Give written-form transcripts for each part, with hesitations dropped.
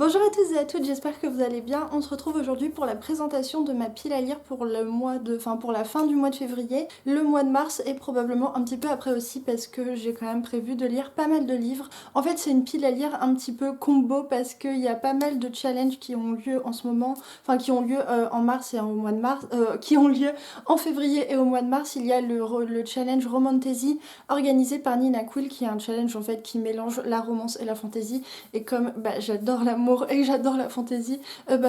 Bonjour à tous et à toutes, j'espère que vous allez bien. On se retrouve aujourd'hui pour la présentation de ma pile à lire pour pour la fin du mois de février, le mois de mars et probablement un petit peu après aussi parce que j'ai quand même prévu de lire pas mal de livres. En fait, c'est une pile à lire un petit peu combo parce qu'il y a pas mal de challenges qui ont lieu en ce moment, enfin qui ont lieu en mars et au mois de mars, qui ont lieu en février et au mois de mars. Il y a le challenge Romantasy organisé par Nina Quill qui est un challenge en fait qui mélange la romance et la fantasy. Et comme j'adore l'amour et que j'adore la fantaisie,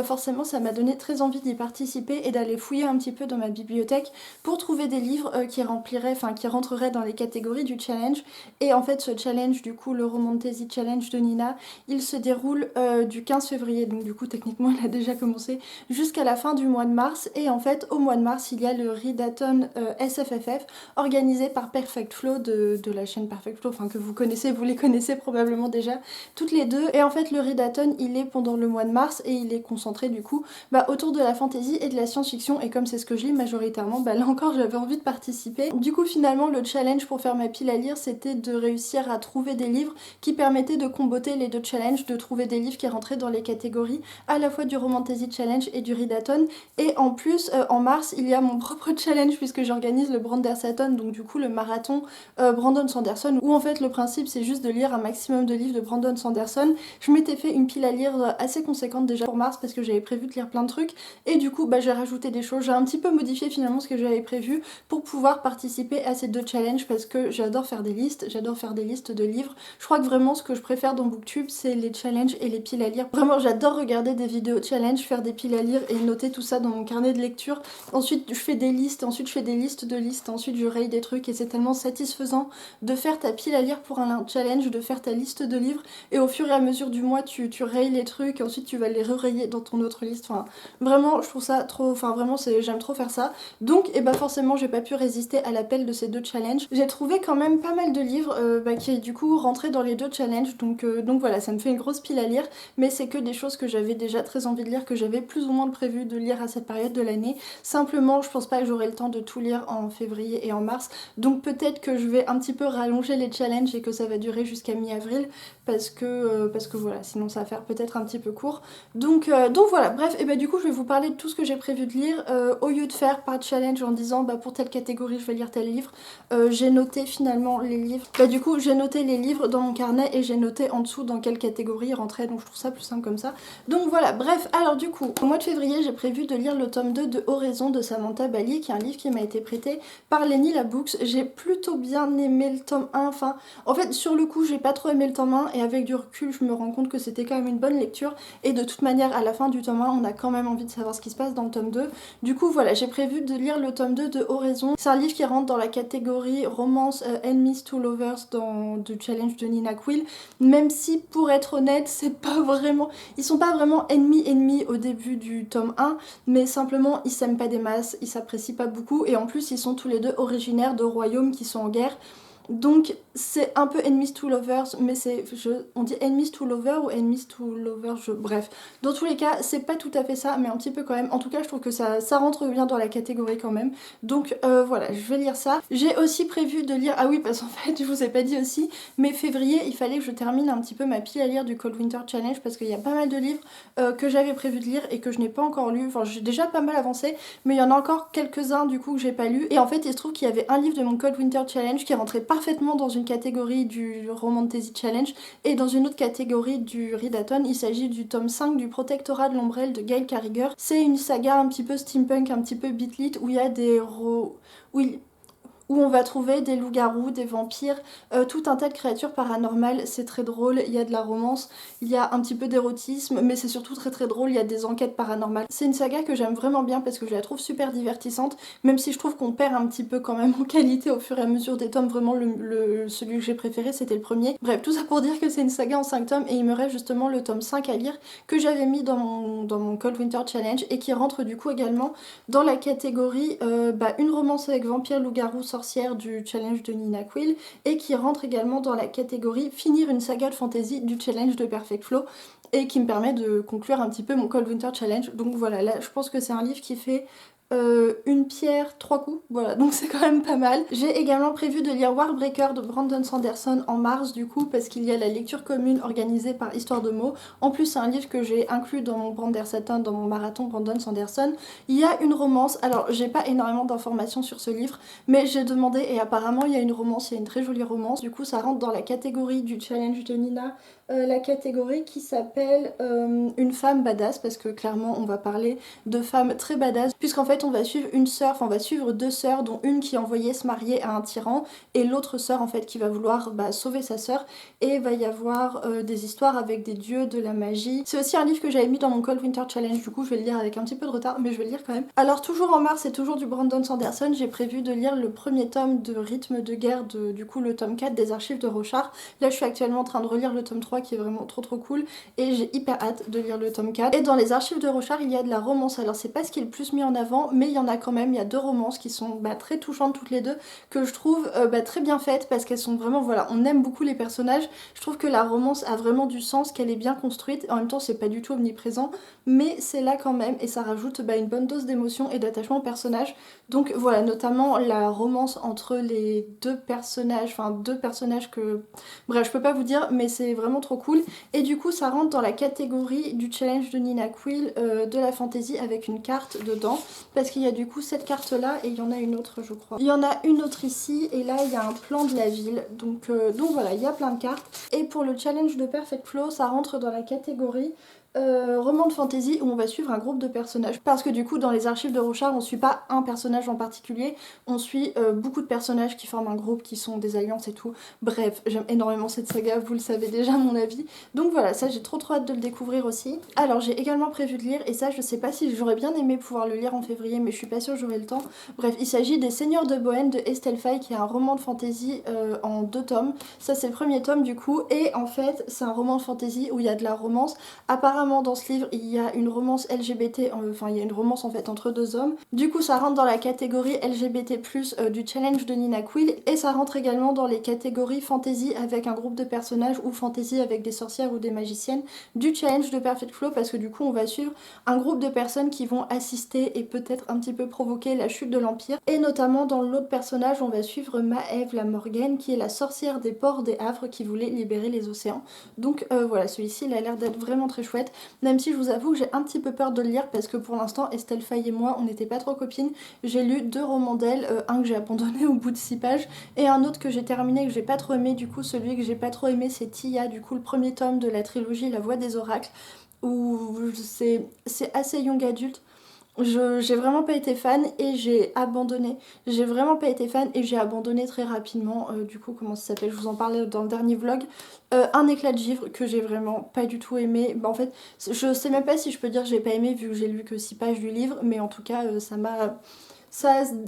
forcément ça m'a donné très envie d'y participer et d'aller fouiller un petit peu dans ma bibliothèque pour trouver des livres qui rentreraient dans les catégories du challenge. Et en fait ce challenge, du coup le Romantasy Challenge de Nina, il se déroule du 15 février, donc du coup techniquement il a déjà commencé, jusqu'à la fin du mois de mars. Et en fait au mois de mars il y a le Readathon SFFF organisé par Perfect Flow de la chaîne Perfect Flow, enfin que vous connaissez, vous les connaissez probablement déjà toutes les deux. Et en fait le Readathon il est pendant le mois de mars et il est concentré du coup autour de la fantasy et de la science-fiction, et comme c'est ce que je lis majoritairement, là encore j'avais envie de participer. Du coup finalement le challenge pour faire ma pile à lire c'était de réussir à trouver des livres qui permettaient de comboter les deux challenges, de trouver des livres qui rentraient dans les catégories à la fois du Romantasy Challenge et du Readathon. Et en plus en mars il y a mon propre challenge puisque j'organise le Brandersathon, donc du coup le marathon Brandon Sanderson, où en fait le principe c'est juste de lire un maximum de livres de Brandon Sanderson. Je m'étais fait une pile à lire assez conséquente déjà pour mars parce que j'avais prévu de lire plein de trucs, et du coup j'ai rajouté des choses, j'ai un petit peu modifié finalement ce que j'avais prévu pour pouvoir participer à ces deux challenges parce que j'adore faire des listes, j'adore faire des listes de livres. Je crois que vraiment ce que je préfère dans Booktube c'est les challenges et les piles à lire. Vraiment j'adore regarder des vidéos challenge, faire des piles à lire et noter tout ça dans mon carnet de lecture. Ensuite je fais des listes, ensuite je fais des listes de listes, ensuite je raye des trucs, et c'est tellement satisfaisant de faire ta pile à lire pour un challenge, de faire ta liste de livres, et au fur et à mesure du mois tu rayes les trucs et ensuite tu vas les re-rayer dans ton autre liste. Enfin vraiment je trouve ça trop, enfin vraiment j'aime trop faire ça. Donc forcément j'ai pas pu résister à l'appel de ces deux challenges. J'ai trouvé quand même pas mal de livres qui du coup rentraient dans les deux challenges, donc voilà, ça me fait une grosse pile à lire, mais c'est que des choses que j'avais déjà très envie de lire, que j'avais plus ou moins prévu de lire à cette période de l'année. Simplement je pense pas que j'aurai le temps de tout lire en février et en mars, donc peut-être que je vais un petit peu rallonger les challenges et que ça va durer jusqu'à mi-avril parce que voilà, sinon ça va faire peut-être un petit peu court. Donc voilà, bref, et du coup je vais vous parler de tout ce que j'ai prévu de lire. Au lieu de faire par challenge en disant pour telle catégorie je vais lire tel livre, j'ai noté finalement les livres. Du coup j'ai noté les livres dans mon carnet et j'ai noté en dessous dans quelle catégorie ils rentraient, donc je trouve ça plus simple comme ça. Donc voilà, bref, alors du coup, au mois de février j'ai prévu de lire le tome 2 de Oraison de Samantha Bally, qui est un livre qui m'a été prêté par Lenny La Books. J'ai plutôt bien aimé le tome 1, enfin en fait sur le coup j'ai pas trop aimé le tome 1 et avec du recul je me rends compte que c'était quand même une bonne lecture, et de toute manière à la fin du tome 1 on a quand même envie de savoir ce qui se passe dans le tome 2. Du coup voilà, j'ai prévu de lire le tome 2 de Oraison. C'est un livre qui rentre dans la catégorie romance Enemies to Lovers du challenge de Nina Quill, même si pour être honnête c'est pas vraiment, ils sont pas vraiment ennemis au début du tome 1, mais simplement ils s'aiment pas des masses, ils s'apprécient pas beaucoup, et en plus ils sont tous les deux originaires de royaumes qui sont en guerre. Donc c'est un peu enemies to lovers, mais on dit enemies to lovers ou enemies to lovers, bref. Dans tous les cas, c'est pas tout à fait ça, mais un petit peu quand même. En tout cas, je trouve que ça rentre bien dans la catégorie quand même. Donc voilà, je vais lire ça. J'ai aussi prévu de lire, ah oui, parce qu'en fait, je vous ai pas dit aussi, mais février, il fallait que je termine un petit peu ma pile à lire du Cold Winter Challenge, parce qu'il y a pas mal de livres que j'avais prévu de lire et que je n'ai pas encore lu. Enfin, j'ai déjà pas mal avancé, mais il y en a encore quelques-uns du coup que j'ai pas lu. Et en fait, il se trouve qu'il y avait un livre de mon Cold Winter Challenge qui rentrait parfaitement dans une catégorie du Romantasy Challenge et dans une autre catégorie du Readathon. Il s'agit du tome 5 du Protectorat de l'Ombrelle de Gail Carriger. C'est une saga un petit peu steampunk, un petit peu beatlit, où il y a où on va trouver des loups-garous, des vampires, tout un tas de créatures paranormales. C'est très drôle, il y a de la romance, il y a un petit peu d'érotisme, mais c'est surtout très très drôle, il y a des enquêtes paranormales. C'est une saga que j'aime vraiment bien parce que je la trouve super divertissante, même si je trouve qu'on perd un petit peu quand même en qualité au fur et à mesure des tomes. Vraiment celui que j'ai préféré c'était le premier. Bref, tout ça pour dire que c'est une saga en 5 tomes, et il me reste justement le tome 5 à lire que j'avais mis dans mon Cold Winter Challenge, et qui rentre du coup également dans la catégorie une romance avec vampire, loup-garou, sorcière du challenge de Nina Quill, et qui rentre également dans la catégorie finir une saga de fantasy du challenge de Perfect Flow, et qui me permet de conclure un petit peu mon Cold Winter Challenge. Donc voilà, là je pense que c'est un livre qui fait une pierre, 3 coups, voilà, donc c'est quand même pas mal. J'ai également prévu de lire Warbreaker de Brandon Sanderson en mars du coup, parce qu'il y a la lecture commune organisée par Histoire de mots. En plus c'est un livre que j'ai inclus dans mon Brandersatin, dans mon marathon Brandon Sanderson. Il y a une romance, alors j'ai pas énormément d'informations sur ce livre, mais j'ai demandé et apparemment il y a une romance, il y a une très jolie romance. Du coup ça rentre dans la catégorie du challenge de Nina, la catégorie qui s'appelle une femme badass, parce que clairement on va parler de femmes très badass, puisqu'en fait on va suivre une sœur, enfin on va suivre deux sœurs, dont une qui est envoyée se marier à un tyran, et l'autre sœur en fait qui va vouloir sauver sa sœur, et il va y avoir des histoires avec des dieux, de la magie. C'est aussi un livre que j'avais mis dans mon Cold Winter Challenge, du coup je vais le lire avec un petit peu de retard, mais je vais le lire quand même. Alors toujours en mars et toujours du Brandon Sanderson, j'ai prévu de lire le premier tome de Rythme de guerre, du coup le tome 4 des archives de Rochard. Là je suis actuellement en train de relire le tome 3 qui est vraiment trop cool, et j'ai hyper hâte de lire le tome 4. Et dans les archives de Rochard il y a de la romance, alors c'est pas ce qui est le plus mis en avant, mais il y en a quand même, il y a deux romances qui sont très touchantes toutes les deux, que je trouve très bien faites, parce qu'elles sont vraiment, voilà, on aime beaucoup les personnages. Je trouve que la romance a vraiment du sens, qu'elle est bien construite, en même temps c'est pas du tout omniprésent, mais c'est là quand même, et ça rajoute une bonne dose d'émotion et d'attachement au personnage. Donc voilà, notamment la romance entre les deux personnages, enfin deux personnages que... Bref, je peux pas vous dire, mais c'est vraiment trop cool. Et du coup, ça rentre dans la catégorie du challenge de Nina Quill, de la fantasy, avec une carte dedans, parce qu'il y a du coup cette carte là, et il y en a une autre je crois. Il y en a une autre ici, et là il y a un plan de la ville, donc voilà, il y a plein de cartes. Et pour le challenge de Perfect Flow, ça rentre dans la catégorie roman de fantasy, où on va suivre un groupe de personnages, parce que du coup dans les archives de Rochard on suit pas un personnage en particulier, on suit beaucoup de personnages qui forment un groupe, qui sont des alliances et tout. Bref, j'aime énormément cette saga, vous le savez déjà à mon avis, donc voilà, ça j'ai trop hâte de le découvrir aussi. Alors j'ai également prévu de lire, et ça je sais pas si j'aurais bien aimé pouvoir le lire en février, mais je suis pas sûre que j'aurai le temps. Bref, il s'agit des Seigneurs de Bohème de Estelle Faye, qui est un roman de fantasy en 2 tomes. Ça c'est le premier tome du coup, et en fait c'est un roman de fantasy où il y a de la romance. Apparemment dans ce livre il y a une romance LGBT, enfin il y a une romance en fait entre deux hommes. Du coup ça rentre dans la catégorie LGBT+, du challenge de Nina Quill, et ça rentre également dans les catégories fantasy avec un groupe de personnages, ou fantasy avec des sorcières ou des magiciennes, du challenge de Perfect Flow, parce que du coup on va suivre un groupe de personnes qui vont assister et peut-être un petit peu provoquer la chute de l'Empire. Et notamment dans l'autre personnage on va suivre Maëve la Morgaine, qui est la sorcière des ports des Havres qui voulait libérer les océans. Donc voilà, celui-ci il a l'air d'être vraiment très chouette, même si je vous avoue que j'ai un petit peu peur de le lire, parce que pour l'instant Estelle Faye et moi on n'était pas trop copines. J'ai lu 2 romans d'elle, un que j'ai abandonné au bout de 6 pages, et un autre que j'ai terminé que j'ai pas trop aimé. Du coup celui que j'ai pas trop aimé c'est Tia, du coup le premier tome de la trilogie La Voix des Oracles, où c'est assez young adulte. J'ai vraiment pas été fan et j'ai abandonné. J'ai vraiment pas été fan et j'ai abandonné très rapidement. Du coup, comment ça s'appelle? Je vous en parlais dans le dernier vlog. Un éclat de givre que j'ai vraiment pas du tout aimé. En fait, je sais même pas si je peux dire que j'ai pas aimé vu que j'ai lu que 6 pages du livre, mais en tout cas, ça m'a...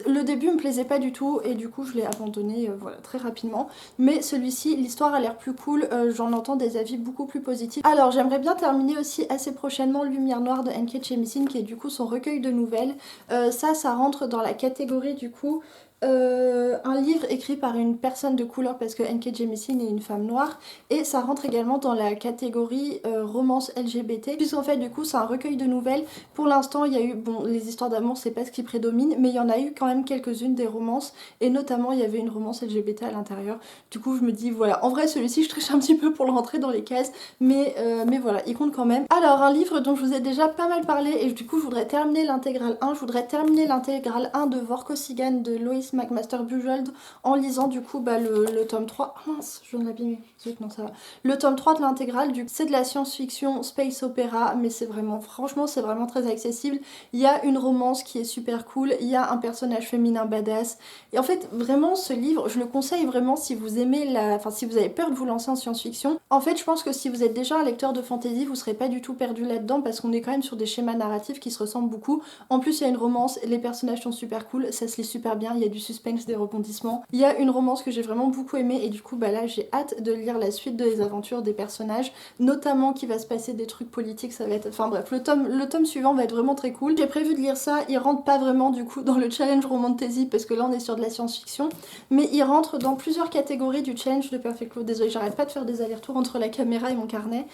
le début me plaisait pas du tout et du coup je l'ai abandonné voilà, très rapidement. Mais celui-ci, l'histoire a l'air plus cool, j'en entends des avis beaucoup plus positifs. Alors j'aimerais bien terminer aussi assez prochainement Lumière Noire de N.K. Jemisin, qui est du coup son recueil de nouvelles. Ça rentre dans la catégorie du coup un livre écrit par une personne de couleur, parce que N.K. Jemisin est une femme noire, et ça rentre également dans la catégorie romance LGBT, puisqu'en fait du coup c'est un recueil de nouvelles. Pour l'instant il y a eu, bon les histoires d'amour c'est pas ce qui prédomine, mais il y en a eu quand même quelques-unes des romances, et notamment il y avait une romance LGBT à l'intérieur. Du coup je me dis voilà, en vrai celui-ci je triche un petit peu pour le rentrer dans les cases, mais voilà, il compte quand même. Alors un livre dont je vous ai déjà pas mal parlé, et du coup je voudrais terminer l'intégrale 1, je voudrais terminer l'intégrale 1 de Vorkosigan de Lois McMaster Bujold en lisant du coup le tome 3. Oh mince, je viens de l'abîmer. Non, ça va. Le tome 3 de l'intégrale, c'est de la science-fiction space opéra, mais c'est vraiment, franchement, c'est vraiment très accessible. Il y a une romance qui est super cool, il y a un personnage féminin badass. Et en fait, vraiment, ce livre, je le conseille vraiment si vous aimez enfin, si vous avez peur de vous lancer en science-fiction. En fait, je pense que si vous êtes déjà un lecteur de fantasy, vous serez pas du tout perdu là-dedans, parce qu'on est quand même sur des schémas narratifs qui se ressemblent beaucoup. En plus, il y a une romance, les personnages sont super cool, ça se lit super bien, il y a du suspense, des rebondissements. Il y a une romance que j'ai vraiment beaucoup aimée, et du coup, là, j'ai hâte de lire la suite des aventures des personnages, notamment qu'il va se passer des trucs politiques, ça va être... Enfin bref, le tome suivant va être vraiment très cool. J'ai prévu de lire ça, il rentre pas vraiment du coup dans le challenge romantasy, parce que là on est sur de la science-fiction, mais il rentre dans plusieurs catégories du challenge de Perfect Flow. Désolée, j'arrête pas de faire des allers-retours entre la caméra et mon carnet.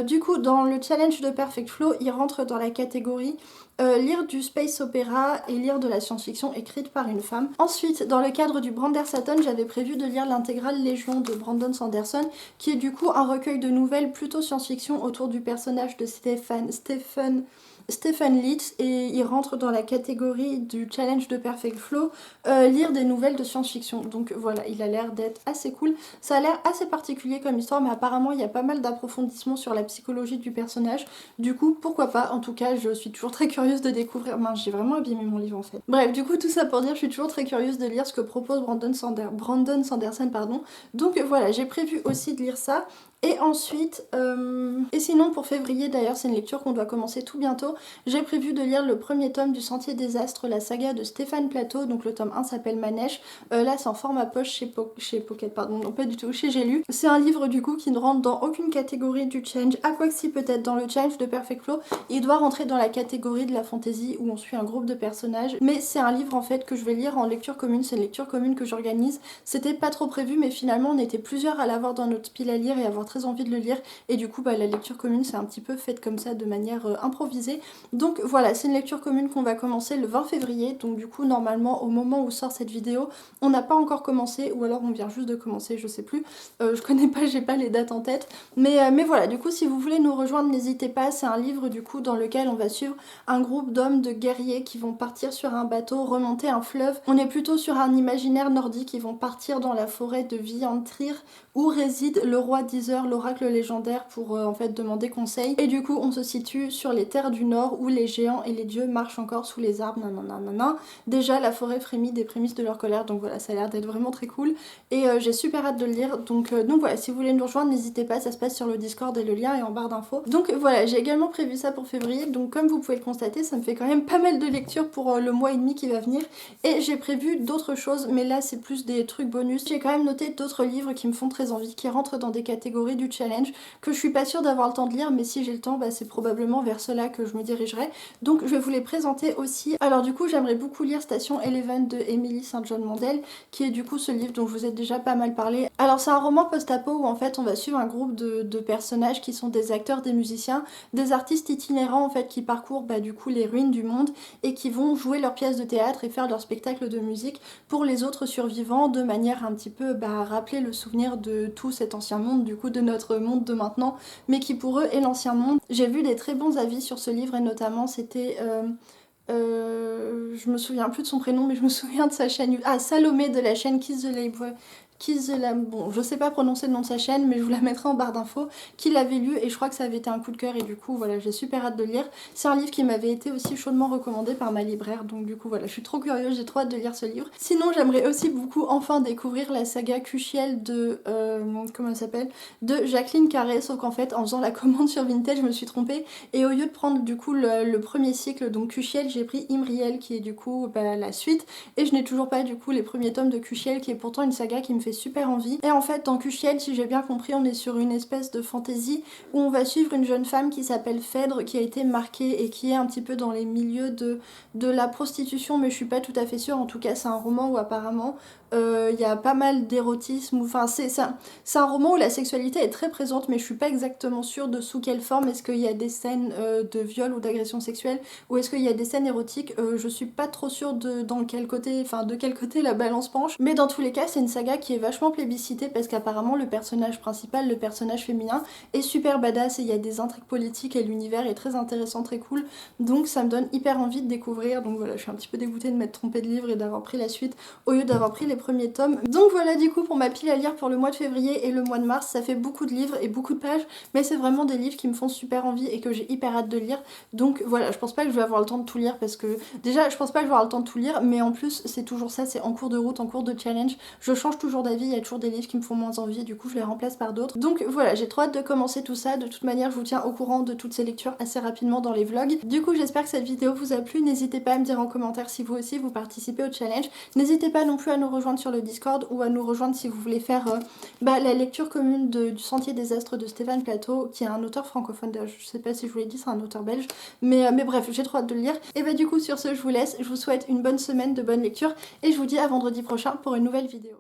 Du coup, dans le challenge de Perfect Flow, il rentre dans la catégorie lire du space opéra et lire de la science-fiction écrite par une femme. Ensuite, dans le cadre du Brandersaton, j'avais prévu de lire l'intégrale Légion de Brandon Sanderson, qui est du coup un recueil de nouvelles plutôt science-fiction autour du personnage de Stephen Leeds, et il rentre dans la catégorie du challenge de Perfect Flow, lire des nouvelles de science-fiction. Donc voilà, il a l'air d'être assez cool. Ça a l'air assez particulier comme histoire, mais apparemment il y a pas mal d'approfondissements sur la psychologie du personnage. Du coup, pourquoi pas. En tout cas, je suis toujours très curieuse de découvrir. Mince, j'ai vraiment abîmé mon livre en fait. Bref, du coup, tout ça pour dire, je suis toujours très curieuse de lire ce que propose Brandon Sanderson, pardon. Donc voilà, j'ai prévu aussi de lire ça. Et ensuite, et sinon pour février d'ailleurs, c'est une lecture qu'on doit commencer tout bientôt, j'ai prévu de lire le premier tome du Sentier des Astres, la saga de Stéphane Plateau, donc le tome 1 s'appelle Manèche, là c'est en format poche chez Pocket, pardon, non pas du tout, chez J'ai lu. C'est un livre du coup qui ne rentre dans aucune catégorie du challenge, à quoi que si peut-être dans le challenge de Perfect Flow, il doit rentrer dans la catégorie de la fantasy où on suit un groupe de personnages, mais c'est un livre en fait que je vais lire en lecture commune, c'est une lecture commune que j'organise, c'était pas trop prévu mais finalement on était plusieurs à l'avoir dans notre pile à lire et avoir très envie de le lire, et du coup la lecture commune c'est un petit peu faite comme ça de manière improvisée. Donc voilà, c'est une lecture commune qu'on va commencer le 20 février, donc du coup normalement au moment où sort cette vidéo on n'a pas encore commencé, ou alors on vient juste de commencer, je sais plus, je connais pas, j'ai pas les dates en tête, mais voilà, du coup si vous voulez nous rejoindre n'hésitez pas, c'est un livre du coup dans lequel on va suivre un groupe d'hommes, de guerriers qui vont partir sur un bateau, remonter un fleuve. On est plutôt sur un imaginaire nordique, ils vont partir dans la forêt de Viantrir où réside le roi d'Iseur, l'oracle légendaire, pour en fait demander conseil. Et du coup on se situe sur les terres du nord où les géants et les dieux marchent encore sous les arbres, nanana. Déjà la forêt frémit des prémices de leur colère, donc voilà, ça a l'air d'être vraiment très cool. Et j'ai super hâte de le lire, donc voilà, si vous voulez nous rejoindre n'hésitez pas, ça se passe sur le Discord et le lien est en barre d'infos. Donc voilà, j'ai également prévu ça pour février, donc comme vous pouvez le constater, ça me fait quand même pas mal de lectures pour le mois et demi qui va venir. Et j'ai prévu d'autres choses, mais là c'est plus des trucs bonus. J'ai quand même noté d'autres livres qui me font très envie, qui rentrent dans des catégories du challenge, que je suis pas sûre d'avoir le temps de lire, mais si j'ai le temps, bah, c'est probablement vers cela que je me dirigerai. Donc je vais vous les présenter aussi. Alors du coup j'aimerais beaucoup lire Station Eleven de Emily St. John Mandel, qui est du coup ce livre dont je vous ai déjà pas mal parlé. Alors c'est un roman post-apo où en fait on va suivre un groupe de personnages qui sont des acteurs, des musiciens, des artistes itinérants en fait qui parcourent du coup les ruines du monde et qui vont jouer leurs pièces de théâtre et faire leur spectacle de musique pour les autres survivants, de manière un petit peu à rappeler le souvenir de tout cet ancien monde, du coup de notre monde de maintenant, mais qui pour eux est l'ancien monde. J'ai vu des très bons avis sur ce livre et notamment c'était... je me souviens plus de son prénom mais je me souviens de sa chaîne, ah Salomé de la chaîne bon je sais pas prononcer le nom de sa chaîne mais je vous la mettrai en barre d'infos, qui l'avait lu et je crois que ça avait été un coup de cœur et du coup voilà j'ai super hâte de le lire. C'est un livre qui m'avait été aussi chaudement recommandé par ma libraire, donc du coup voilà je suis trop curieuse, j'ai trop hâte de lire ce livre. Sinon j'aimerais aussi beaucoup enfin découvrir la saga Cuchiel de comment elle s'appelle, de Jacqueline Carré, sauf qu'en fait en faisant la commande sur Vinted je me suis trompée et au lieu de prendre du coup le premier cycle donc Cuchiel, j'ai pris Imriel qui est du coup la suite, et je n'ai toujours pas du coup les premiers tomes de Cuchiel qui est pourtant une saga qui me fait super envie. Et en fait dans Cuchiel, si j'ai bien compris, on est sur une espèce de fantaisie où on va suivre une jeune femme qui s'appelle Phèdre, qui a été marquée et qui est un petit peu dans les milieux de la prostitution, mais je suis pas tout à fait sûre. En tout cas c'est un roman où apparemment il y a pas mal d'érotisme, enfin c'est un roman où la sexualité est très présente mais je suis pas exactement sûre de sous quelle forme. Est-ce qu'il y a des scènes de viol ou d'agression sexuelle, ou est-ce qu'il y a des scènes érotiques, je suis pas trop sûre de quel côté, enfin de quel côté la balance penche, mais dans tous les cas c'est une saga qui est vachement plébiscitée parce qu'apparemment le personnage principal, le personnage féminin, est super badass et il y a des intrigues politiques et l'univers est très intéressant, très cool, donc ça me donne hyper envie de découvrir. Donc voilà, je suis un petit peu dégoûtée de m'être trompée de livre et d'avoir pris la suite au lieu d'avoir pris les premiers tomes. Donc voilà du coup pour ma pile à lire pour le mois de février et le mois de mars, ça fait beaucoup de livres et beaucoup de pages, mais c'est vraiment des livres qui me font super envie et que j'ai hyper hâte de lire. Donc voilà, je pense pas que je vais avoir le temps de tout lire parce que déjà je pense pas que je vais avoir le temps de tout lire, mais en plus c'est toujours ça, c'est en cours de route, en cours de challenge, je change toujours d'avis, il y a toujours des livres qui me font moins envie, du coup je les remplace par d'autres. Donc voilà, j'ai trop hâte de commencer tout ça. De toute manière je vous tiens au courant de toutes ces lectures assez rapidement dans les vlogs. Du coup j'espère que cette vidéo vous a plu, n'hésitez pas à me dire en commentaire si vous aussi vous participez au challenge, n'hésitez pas non plus à nous rejoindre sur le Discord ou à nous rejoindre si vous voulez faire la lecture commune du Sentier des Astres de Stéphane Plateau, qui est un auteur francophone, je sais pas si je vous l'ai dit, c'est un auteur belge, mais bref j'ai trop hâte de le lire. Et du coup sur ce je vous laisse, je vous souhaite une bonne semaine de bonne lecture et je vous dis à vendredi prochain pour une nouvelle vidéo.